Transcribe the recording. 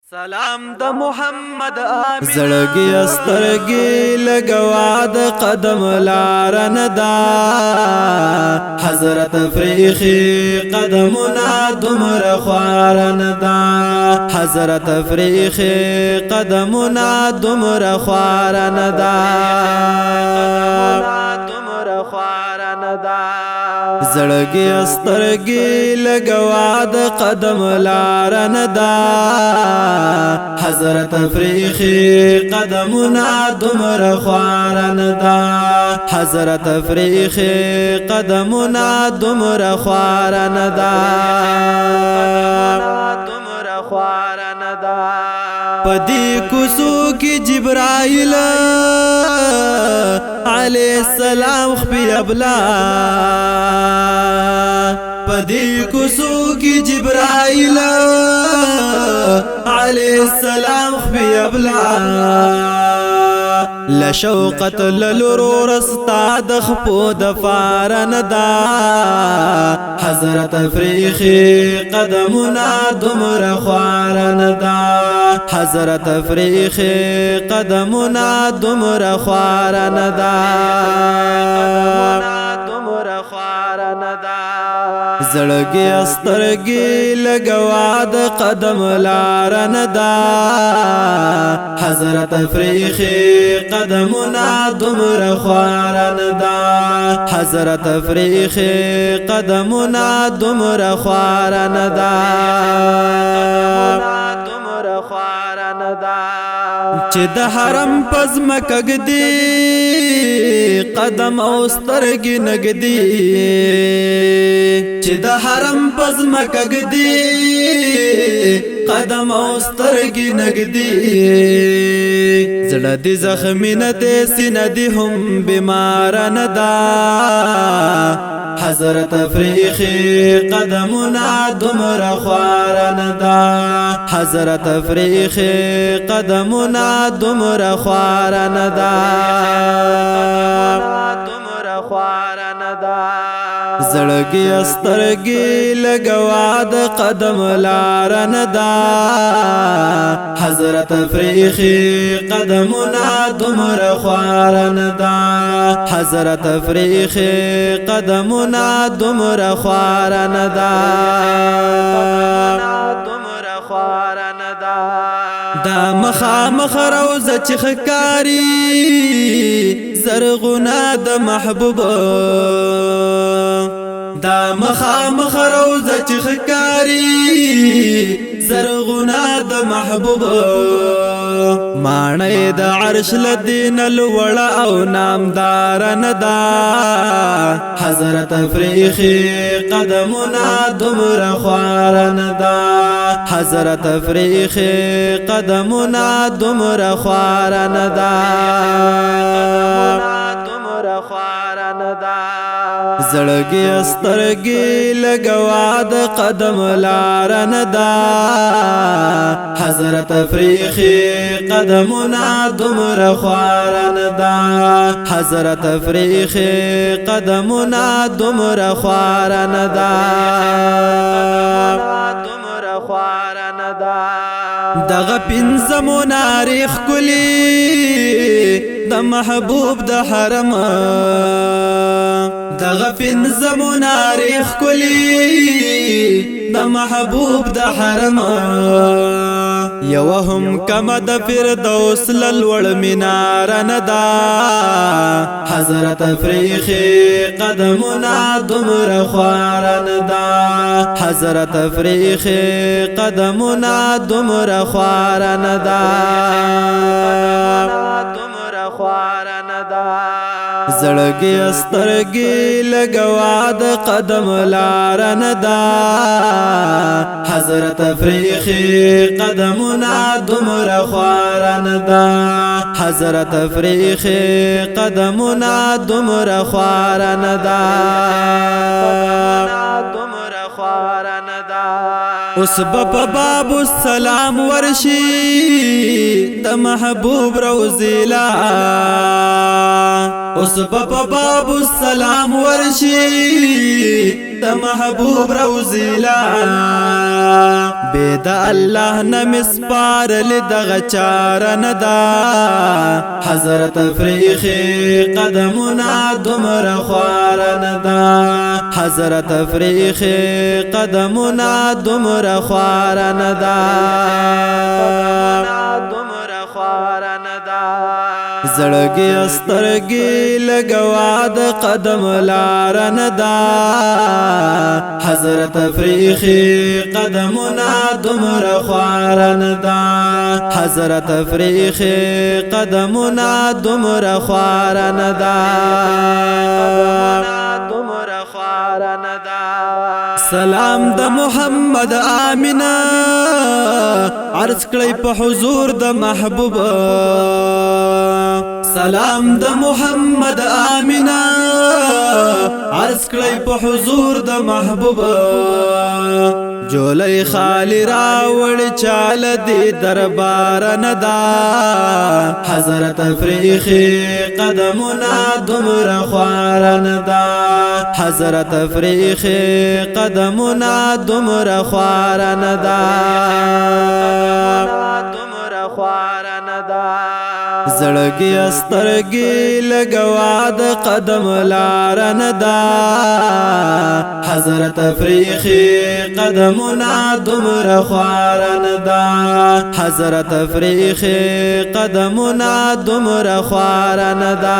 سلام د محمد آمین زړګي استرګي لګوا د قدم لارن دا حضرت فریخي قدمنا دمر خوارن دا حضرت فریخي قدمنا دمر خوارن دا زړګي استرګي لګوا د قدم لارن دا حضرت فریخي قدمنا دمر خوارن دا حضرت فریخي قدمنا دمر خوارن دا پدی کوسو کی جبرائیل علیہ السلام خفی ابلا پدی کوسو کی جبرائیل علیہ السلام خفی ابلا لشوقت للرور استاد خپو دفارن دا حضرت فریخي قدمنا دمر خوارن دا حضرت فریخي قدمنا دمر خوارن دا زړګي استرګي لګوا د قدم لارن دا حضرت فریخي قدمنا دمر خوارن دا حضرت فریخي قدمنا دمر خوارن دا چې د حرم پزمکګدي قدم او سترګي نګدي چې د حرم پزمکګدي قدم او سترګي نګدي زړه دي زخمی نه دي سینه دي هم بیمار نه دا حضرت فریخي قدمنا دمر خوارن دا حضرت فریخي قدمنا دمر خوارن دا زړګي استرګي لګوا د قدم لارن دا حضرت فریخي قدمنا دمر خوارن دا حضرت فریخي قدمنا دمر خوارن دا دا مخامخ روزه چې خکاری زرغنا د محبوب دا مخامخ روزه چې خکاری زرغنا د محبوب مانه د عرش لدین الوړ او نامدار ندا حضرت فریخي قدمنا دمر خوارن دا حضرت فریخي قدمنا دمر خوارن دا زړګي استرګي لګوا د قدم لارن دا حضرت فریخي قدمنا دمر خوارن دا حضرت فریخي قدمنا دمر خوارن دا دغه پنځمو ناریخ کلی د محبوب د حرم دغه پنځمو ناریخ کلی د محبوب د حرم یو هم کما د فردوس للوړ مینار ندا حضرت فریخي قدمنا دمر خوارن دا حضرت فریخي قدمنا دمر خوارن دا زړګي استرګي لګوا د قدم لارن دا حضرت فریخي قدمنا دمر خوارن دا حضرت فریخي قدمنا دمر خوارن دا اوس باب السلام ورشي د محبوب روزيلا اوس باب السلام ورشي د محبوب روزیلا بيد الله نمسپار لدغ چار ندا حضرت فریخی قدمنا دمر خوار ندا حضرت فریخی قدمنا دمر خوار ندا زړګي استرګي لګوا د قدم لار ندا حضرت فریخی قدمنا دمر خوار ندا حضرت فریخی قدمنا دمر خوار ندا سلام د محمد آمینه عرض کړی په حضور د محبوب سلام د محمد آمینه عرض کړی په حضور د محبوب جولای خالی راوړ چال دی دربار ندا حضرت فریخی قدمنا دمر خوار ندا حضرت فریخی قدمنا دمر خوار ندا زړګي استرګي لګوا د قدم لار ندا حضرت فریخی قدمنا دمر خوار ندا حضرت فریخی قدمنا دمر خوار ندا